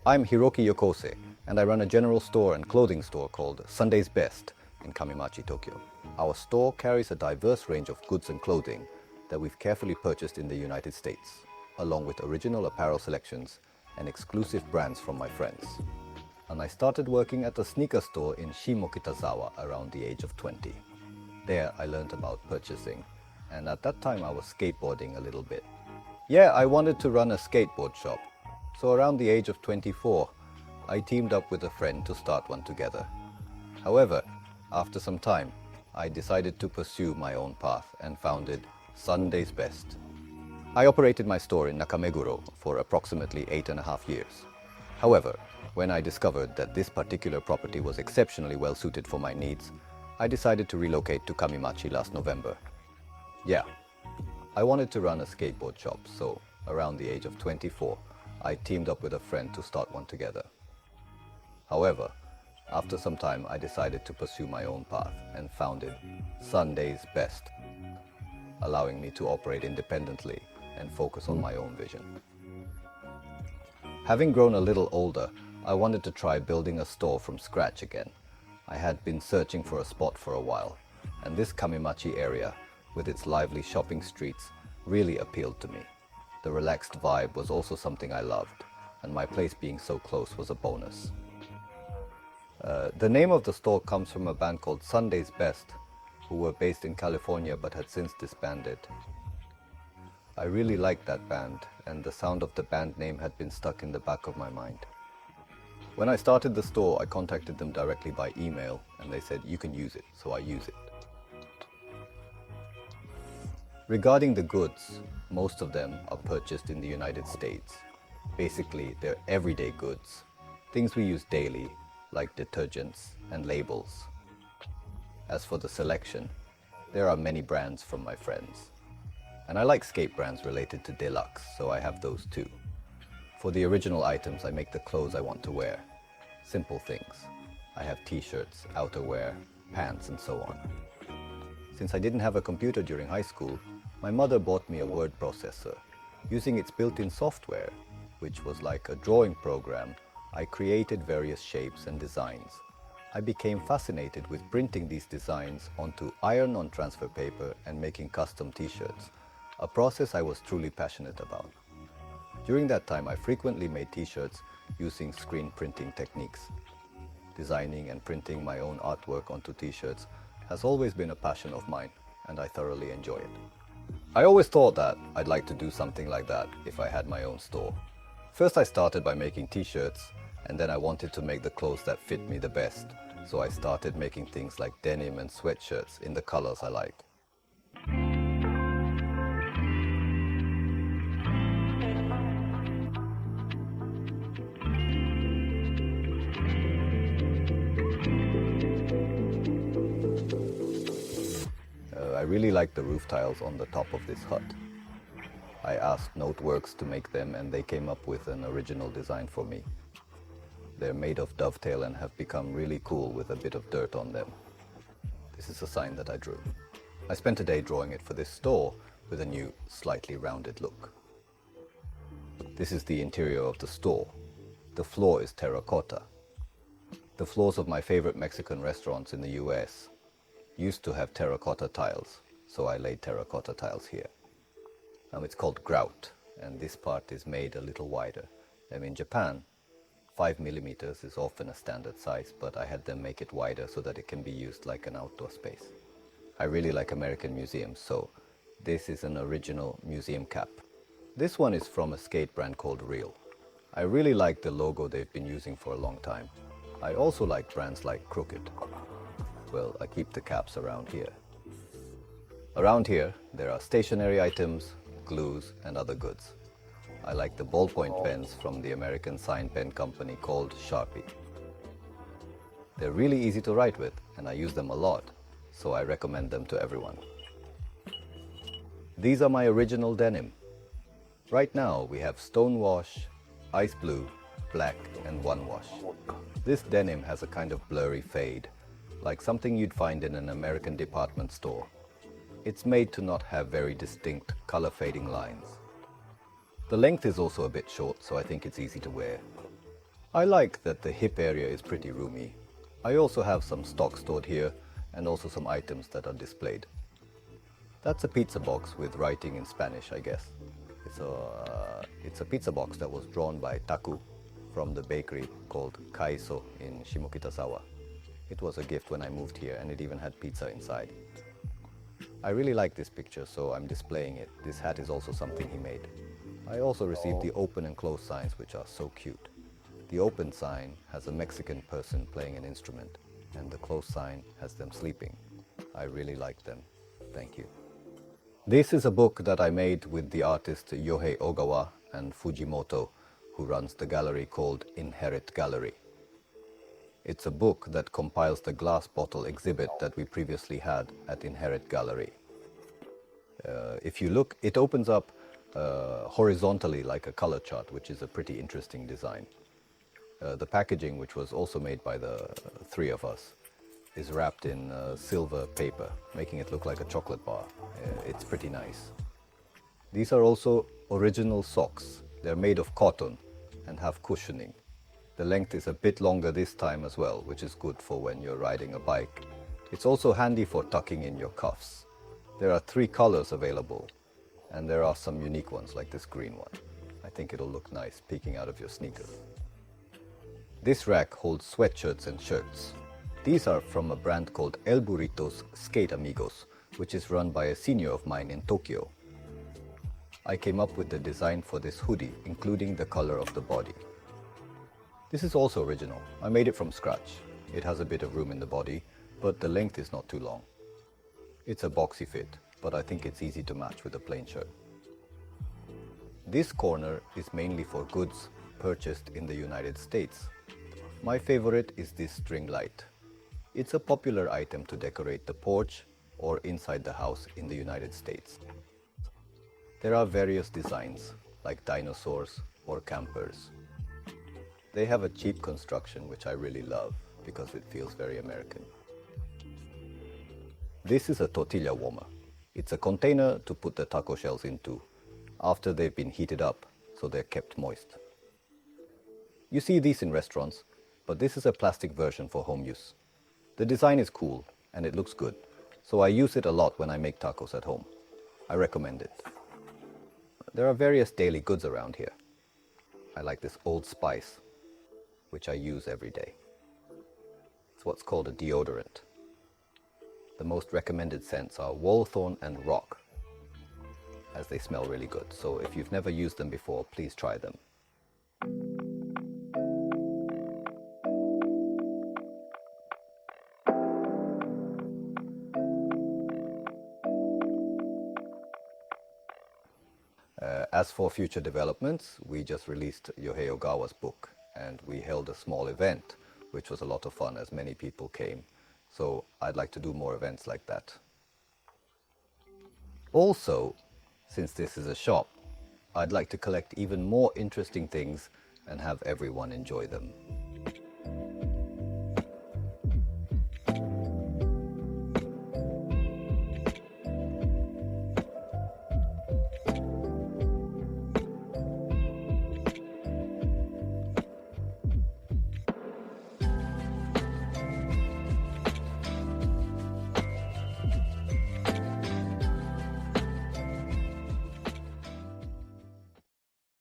I'm Hiroki Yokose, and I run a general store and clothing store called SUNDAYSBEST in Kamimachi, Tokyo. Our store carries a diverse range of goods and clothing that we've carefully purchased in the United States, along with original apparel selections and exclusive brands from my friends. And I started working at a sneaker store in Shimokitazawa around the age of 20. There I learned about purchasing, and at that time I was skateboarding a little bit. Yeah, I wanted to run a skateboard shop, so around the age of 24, I teamed up with a friend to start one together. However, after some time, I decided to pursue my own path and founded SUNDAYSBEST. I operated my store in Nakameguro for approximately 8.5 years. However, when I discovered that this particular property was exceptionally well suited for my needs, I decided to relocate to Kamimachi last November. Yeah, I wanted to run a skateboard shop, so around the age of 24, I teamed up with a friend to start one together. However, after some time, I decided to pursue my own path and founded SUNDAYSBEST, allowing me to operate independently and focus on my own vision. Having grown a little older, I wanted to try building a store from scratch again. I had been searching for a spot for a while, and this Kamimachi area, with its lively shopping streets, really appealed to me. The relaxed vibe was also something I loved, and my place being so close was a bonus. The name of the store comes from a band called SUNDAYSBEST, who were based in California but had since disbanded. I really liked that band, and the sound of the band name had been stuck in the back of my mind. When I started the store, I contacted them directly by email, and they said, "You can use it," so I use it. Regarding the goods, most of them are purchased in the United States. Basically, they're everyday goods, things we use daily, like detergents and labels. As for the selection, there are many brands from my friends. And I like skate brands related to deluxe, so I have those too. For the original items, I make the clothes I want to wear. Simple things. I have t-shirts, outerwear, pants, and so on. Since I didn't have a computer during high school, my mother bought me a word processor. Using its built-in software, which was like a drawing program, I created various shapes and designs. I became fascinated with printing these designs onto iron-on transfer paper and making custom t-shirts, a process I was truly passionate about. During that time, I frequently made t-shirts using screen printing techniques. Designing and printing my own artwork onto t-shirts has always been a passion of mine, and I thoroughly enjoy it. I always thought that I'd like to do something like that if I had my own store. First, I started by making t-shirts, and then I wanted to make the clothes that fit me the best, so I started making things like denim and sweatshirts in the colors I like. I really like the roof tiles on the top of this hut. I asked Noteworks to make them, and they came up with an original design for me. They're made of dovetail and have become really cool with a bit of dirt on them. This is a sign that I drew. I spent a day drawing it for this store with a new, slightly rounded look. This is the interior of the store. The floor is terracotta. The floors of my favorite Mexican restaurants in the US used to have terracotta tiles, so I laid terracotta tiles here. It's called grout, and this part is made a little wider. In Japan, 5 millimeters is often a standard size, but I had them make it wider so that it can be used like an outdoor space. I really like American museums, so this is an original museum cap. This one is from a skate brand called Real. I really like the logo they've been using for a long time. I also like brands like Crooked. Well, I keep the caps around here. Around here, there are stationery items, glues, and other goods. I like the ballpoint pens from the American sign pen company called Sharpie. They're really easy to write with, and I use them a lot, so I recommend them to everyone. These are my original denim. Right now we have stone wash, ice blue, black, and one wash. This denim has a kind of blurry fade, like something you'd find in an American department store. It's made to not have very distinct color fading lines. The length is also a bit short, so I think it's easy to wear. I like that the hip area is pretty roomy. I also have some stock stored here and also some items that are displayed. That's a pizza box with writing in Spanish, I guess. It's a pizza box that was drawn by Taku from the bakery called Kaiso in Shimokitazawa. It was a gift when I moved here and it even had pizza inside. I really like this picture, so I'm displaying it. This hat is also something he made. I also received the open and close signs, which are so cute. The open sign has a Mexican person playing an instrument, and the close sign has them sleeping. I really like them. Thank you. This is a book that I made with the artist Yohei Ogawa and Fujimoto, who runs the gallery called Inherit Gallery. It's a book that compiles the glass bottle exhibit that we previously had at Inherit Gallery. If you look, it opens up horizontally like a color chart, which is a pretty interesting design. The packaging, which was also made by the three of us, is wrapped in silver paper, making it look like a chocolate bar. It's pretty nice. These are also original socks. They're made of cotton and have cushioning. The length is a bit longer this time as well, which is good for when you're riding a bike. It's also handy for tucking in your cuffs. There are 3 colors available, and there are some unique ones like this green one. I think it'll look nice peeking out of your sneakers. This rack holds sweatshirts and shirts. These are from a brand called El Burrito's Skate Amigos, which is run by a senior of mine in Tokyo. I came up with the design for this hoodie, including the color of the body. This is also original. I made it from scratch. It has a bit of room in the body, but the length is not too long. It's a boxy fit, but I think it's easy to match with a plain shirt. This corner is mainly for goods purchased in the United States. My favorite is this string light. It's a popular item to decorate the porch or inside the house in the United States. There are various designs, like dinosaurs or campers. They have a cheap construction, which I really love because it feels very American. This is a tortilla warmer. It's a container to put the taco shells into after they've been heated up, so they're kept moist. You see these in restaurants, but this is a plastic version for home use. The design is cool and it looks good, so I use it a lot when I make tacos at home. I recommend it. There are various daily goods around here. I like this Old Spice, which I use every day. It's what's called a deodorant. The most recommended scents are Wallthorn and Rock, as they smell really good. So if you've never used them before, please try them. As for future developments, we just released Yohei Ogawa's book, and we held a small event, which was a lot of fun as many people came. So I'd like to do more events like that. Also, since this is a shop, I'd like to collect even more interesting things and have everyone enjoy them.